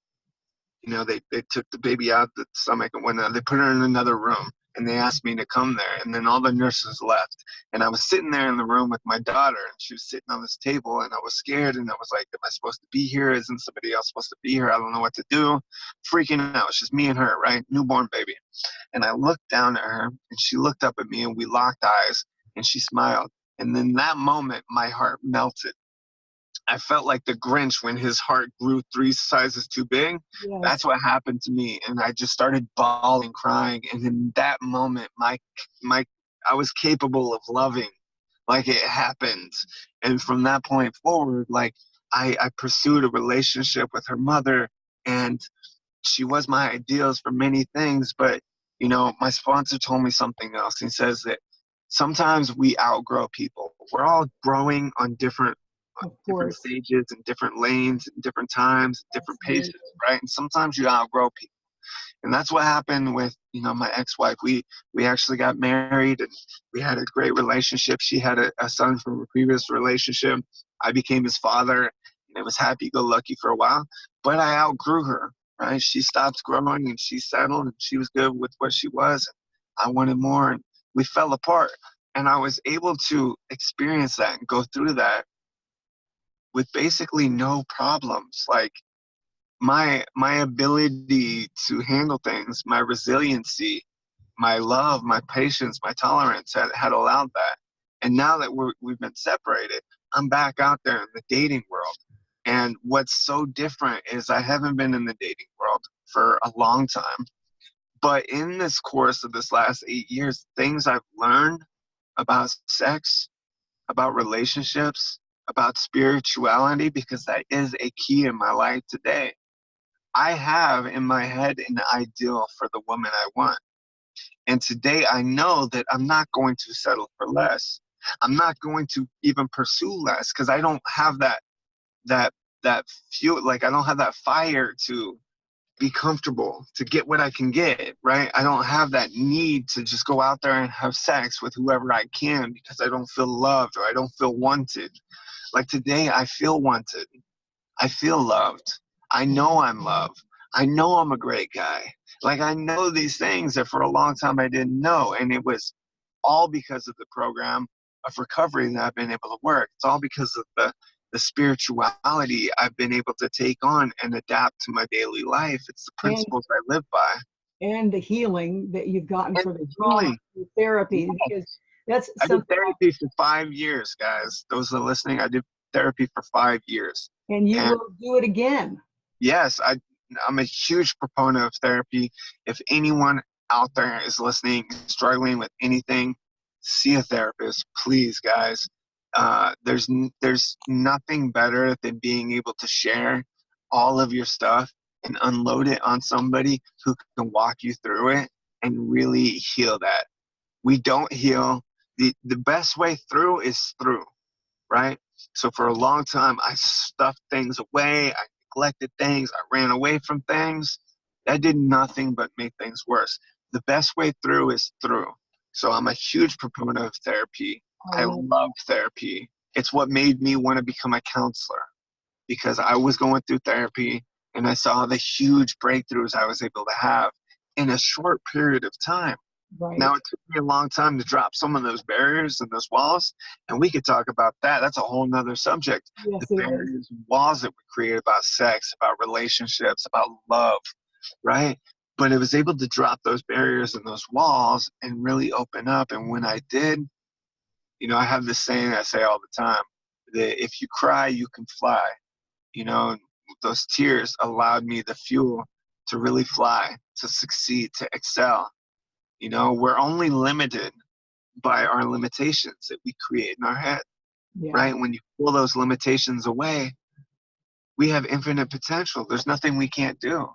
they took the baby out the stomach and whatnot. They put her in another room and they asked me to come there. And then all the nurses left. And I was sitting there in the room with my daughter, and she was sitting on this table, and I was scared. And I was like, am I supposed to be here? Isn't somebody else supposed to be here? I don't know what to do. Freaking out. It's just me and her, right? Newborn baby. And I looked down at her, and she looked up at me, and we locked eyes, and she smiled. And then that moment, my heart melted. I felt like the Grinch when his heart grew 3 sizes too big. Yes. That's what happened to me, and I just started bawling, crying. And in that moment, my I was capable of loving, like it happened. And from that point forward, like I pursued a relationship with her mother, and she was my ideals for many things. But my sponsor told me something else. He says that sometimes we outgrow people. We're all growing on Of different course. stages and different lanes and different times, different paces, Absolutely. right? And sometimes you outgrow people. And that's what happened with, my ex-wife. We actually got married, and we had a great relationship. She had a son from a previous relationship. I became his father, and it was happy-go-lucky for a while. But I outgrew her, right? She stopped growing, and she settled, and she was good with what she was. I wanted more, and we fell apart. And I was able to experience that and go through that with basically no problems. Like my ability to handle things, my resiliency, my love, my patience, my tolerance had allowed that. And now that we've been separated, I'm back out there in the dating world. And what's so different is I haven't been in the dating world for a long time. But in this course of this last 8 years, things I've learned about sex, about relationships, about spirituality, because that is a key in my life today. I have in my head an ideal for the woman I want. And today I know that I'm not going to settle for less. I'm not going to even pursue less because I don't have that that fuel, like I don't have that fire to be comfortable, to get what I can get, right? I don't have that need to just go out there and have sex with whoever I can because I don't feel loved or I don't feel wanted. Like today I feel wanted. I feel loved. I know I'm loved. I know I'm a great guy. Like I know these things that for a long time I didn't know. And it was all because of the program of recovery that I've been able to work. It's all because of the spirituality I've been able to take on and adapt to my daily life. It's the And principles I live by. and the healing that you've gotten And for the trauma really, through therapy, because yes. that's I did something. therapy for 5 years, guys. Those that are listening, I did therapy for 5 years. And you And will do it again. yes, I'm a huge proponent of therapy. If anyone out there is listening, struggling with anything, see a therapist, please, guys. There's nothing better than being able to share all of your stuff and unload it on somebody who can walk you through it and really heal that. We don't heal. The best way through is through, right? So for a long time, I stuffed things away. I neglected things. I ran away from things. That did nothing but make things worse. The best way through is through. So I'm a huge proponent of therapy. I I love love therapy. It's what made me want to become a counselor because I was going through therapy and I saw the huge breakthroughs I was able to have in a short period of time. Now, right. it took me a long time to drop some of those barriers and those walls, and we could talk about that. That's a whole nother subject. The Yes, it is. barriers and walls that we created about sex, about relationships, about love, right? But I was able to drop those barriers and those walls and really open up. And when I did, I have this saying I say all the time that if you cry, you can fly. You know, those tears allowed me the fuel to really fly, to succeed, to excel. You know, we're only limited by our limitations that we create in our head, Yeah. right? When you pull those limitations away, we have infinite potential. There's nothing we can't do.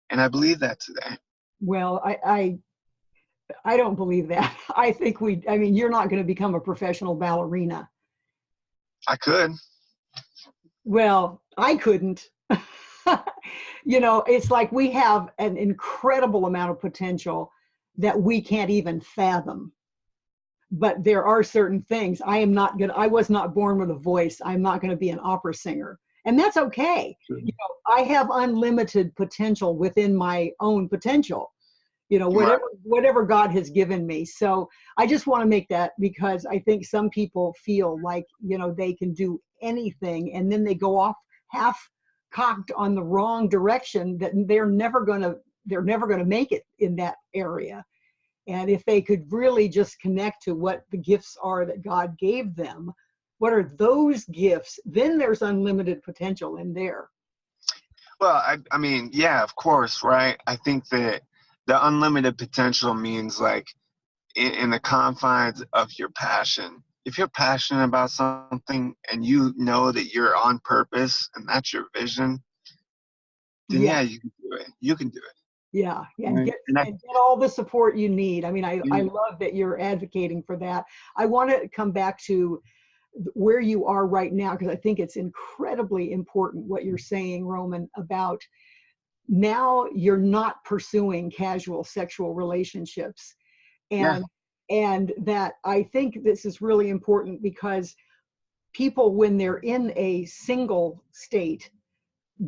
And I believe that today. Well, I don't believe that. I mean, you're not going to become a professional ballerina. I could. Well, I couldn't. You know, it's like we have an incredible amount of potential that we can't even fathom. But there are certain things I was not born with a voice. I'm not going to be an opera singer. And that's okay. Sure. You know, I have unlimited potential within my own potential, you know, whatever God has given me. So I just want to make that, because I think some people feel like, you know, they can do anything, and then they go off half cocked on the wrong direction, that they're never going to make it in that area. And if they could really just connect to what the gifts are that God gave them, what are those gifts, then there's unlimited potential in there. Well, I mean, yeah, of course, right? I think that the unlimited potential means, like, in the confines of your passion. If you're passionate about something and you know that you're on purpose and that's your vision, then yeah, you can do it. You can do it. Yeah, Right. and get all the support you need. I mean, I love that you're advocating for that. I want to come back to where you are right now, because I think it's incredibly important what you're saying, Roman, about now you're not pursuing casual sexual relationships. And that I think this is really important, because people, when they're in a single state,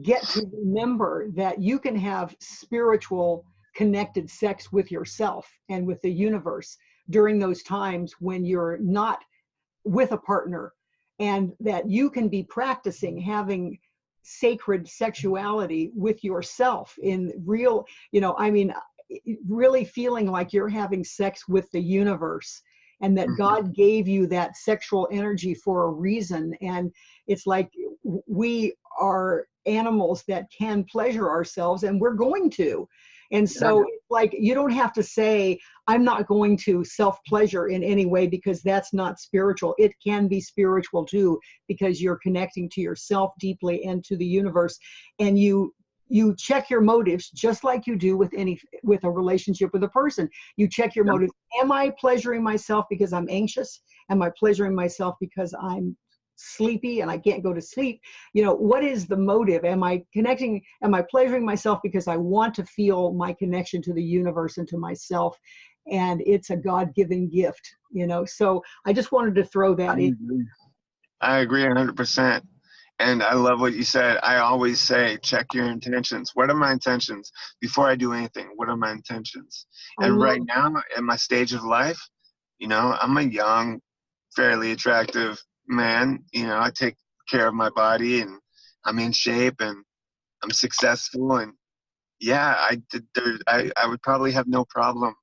get to remember that you can have spiritual connected sex with yourself and with the universe during those times when you're not with a partner, and that you can be practicing having sacred sexuality with yourself in real, you know, I mean, really feeling like you're having sex with the universe, and that God gave you that sexual energy for a reason. And it's like we are animals that can pleasure ourselves, and we're going to. And so it's like, you don't have to say, I'm not going to self-pleasure in any way, because that's not spiritual. It can be spiritual too, because you're connecting to yourself deeply and to the universe. And you check your motives, just like you do with a relationship with a person. You check your motives. Am I pleasuring myself because I'm anxious? Am I pleasuring myself because I'm sleepy and I can't go to sleep? You know, what is the motive? Am I pleasuring myself because I want to feel my connection to the universe and to myself? And it's a God-given gift, you know. So I just wanted to throw that in. I agree 100%. And I love what you said. I always say, check your intentions. What are my intentions? Before I do anything, what are my intentions? And right now, at my stage of life, you know, I'm a young, fairly attractive man. You know, I take care of my body, and I'm in shape, and I'm successful. And yeah, I would probably have no problem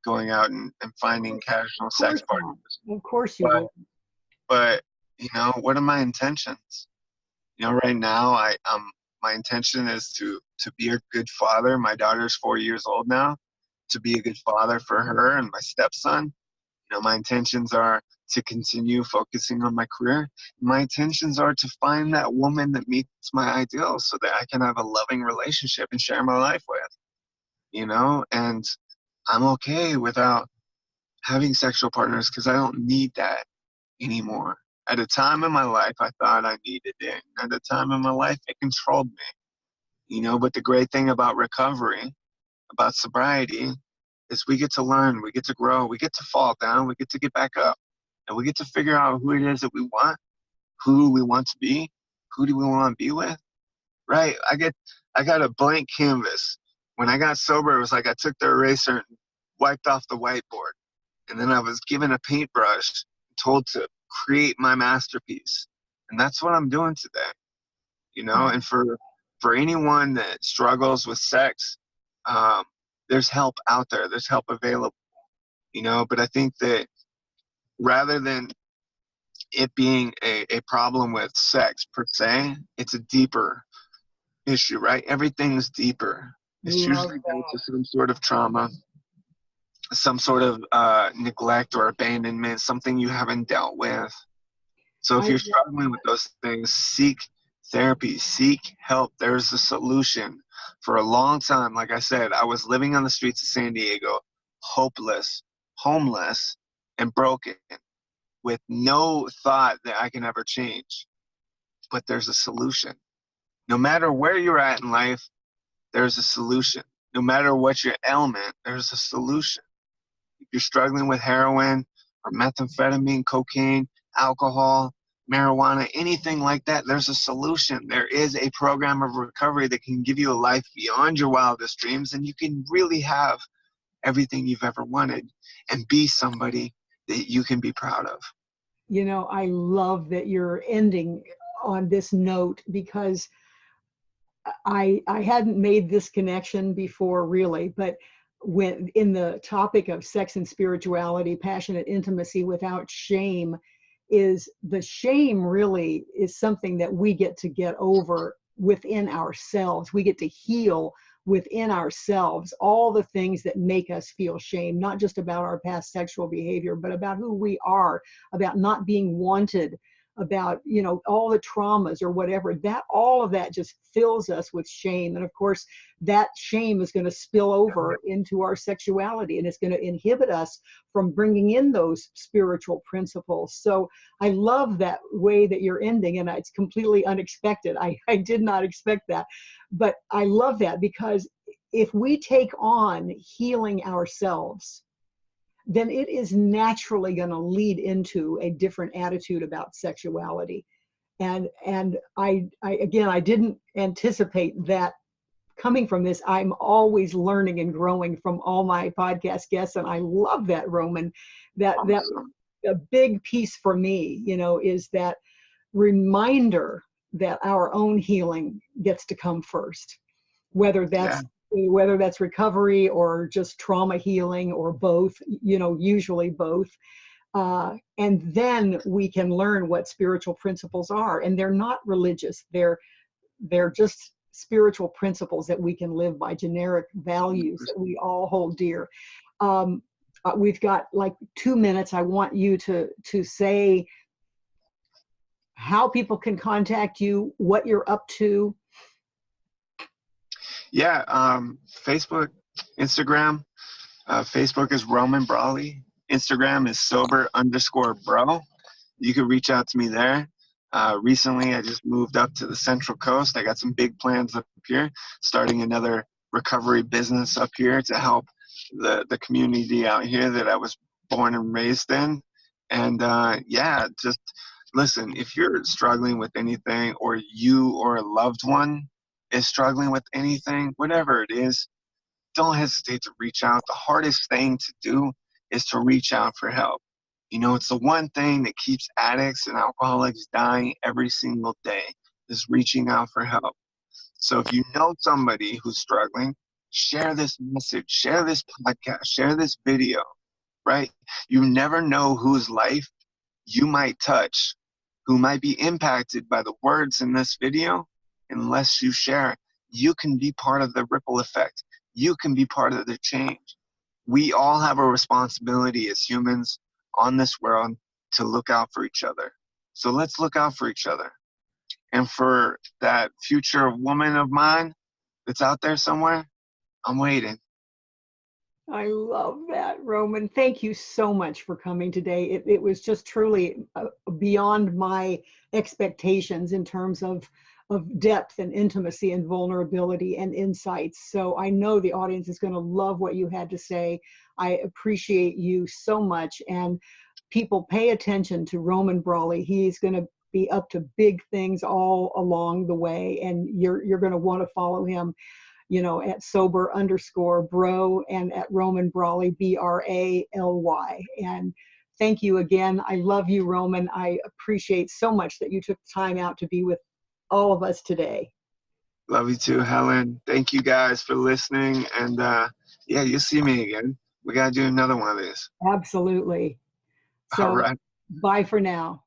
going out and finding casual sex partners. Of course you would. But, you know, what are my intentions? You know, right now, my intention is to be a good father. My daughter's 4 years old now. To be a good father for her and my stepson. You know, my intentions are to continue focusing on my career. My intentions are to find that woman that meets my ideals, so that I can have a loving relationship and share my life with. You know, and I'm okay without having sexual partners, because I don't need that anymore. At a time in my life, I thought I needed it. At a time in my life, it controlled me. You know, but the great thing about recovery, about sobriety, is we get to learn, we get to grow, we get to fall down, we get to get back up, and we get to figure out who it is that we want, who we want to be, who do we want to be with, right? I got a blank canvas. When I got sober, it was like I took the eraser and wiped off the whiteboard, and then I was given a paintbrush, told to create my masterpiece. And that's what I'm doing today, you know. And for anyone that struggles with sex, there's help out there, there's help available, you know. But I think that rather than it being a problem with sex per se, it's a deeper issue, right? Everything's deeper. It's Love usually due that. to some sort of trauma, some sort of neglect or abandonment, something you haven't dealt with. So if I you're struggling with those things, seek therapy, seek help. There's a solution. For a long time, like I said, I was living on the streets of San Diego, hopeless, homeless, and broken, with no thought that I can ever change. But there's a solution. No matter where you're at in life, there's a solution. No matter what your ailment, there's a solution. If you're struggling with heroin or methamphetamine, cocaine, alcohol, marijuana, anything like that, there's a solution. There is a program of recovery that can give you a life beyond your wildest dreams, and you can really have everything you've ever wanted and be somebody that you can be proud of. You know, I love that you're ending on this note, because I hadn't made this connection before, really, but when in the topic of sex and spirituality, passionate intimacy without shame, is the shame really is something that we get to get over within ourselves. We get to heal within ourselves all the things that make us feel shame, not just about our past sexual behavior, but about who we are, about not being wanted, about, you know, all the traumas or whatever. That, all of that just fills us with shame. And of course, that shame is going to spill over into our sexuality, and it's going to inhibit us from bringing in those spiritual principles. So I love that way that you're ending, and it's completely unexpected. I did not expect that, but I love that, because if we take on healing ourselves, then it is naturally going to lead into a different attitude about sexuality. And I again, I didn't anticipate that coming from this. I'm always learning and growing from all my podcast guests, and I love that, Roman. That a big piece for me, you know, is that reminder that our own healing gets to come first, whether that's recovery or just trauma healing, or both, you know, usually both. And then we can learn what spiritual principles are. And they're not religious. They're just spiritual principles that we can live by, generic values that we all hold dear. We've got like 2 minutes. I want you to say how people can contact you, what you're up to. Yeah, Facebook, Instagram. Facebook is Roman Brawley. Instagram is sober_bro. You can reach out to me there. Recently, I just moved up to the Central Coast. I got some big plans up here, starting another recovery business up here to help the community out here that I was born and raised in. And yeah, just listen, if you're struggling with anything, or you or a loved one is struggling with anything, whatever it is, don't hesitate to reach out. The hardest thing to do is to reach out for help. You know, it's the one thing that keeps addicts and alcoholics dying every single day, is reaching out for help. So if you know somebody who's struggling, share this message, share this podcast, share this video, right? You never know whose life you might touch, who might be impacted by the words in this video. Unless you share, you can be part of the ripple effect. You can be part of the change. We all have a responsibility as humans on this world to look out for each other. So let's look out for each other. And for that future woman of mine that's out there somewhere, I'm waiting. I love that, Roman. Thank you so much for coming today. It was just truly beyond my expectations in terms of depth and intimacy and vulnerability and insights. So I know the audience is going to love what you had to say. I appreciate you so much. And people, pay attention to Roman Brawley. He's going to be up to big things all along the way. And you're going to want to follow him, you know, at sober_bro and at Roman Brawley, BRALY. And thank you again. I love you, Roman. I appreciate so much that you took time out to be with all of us today. Love you too, Helen. Thank you guys for listening. And yeah, you'll see me again. We got to do another one of these. Absolutely. So, all right. Bye for now.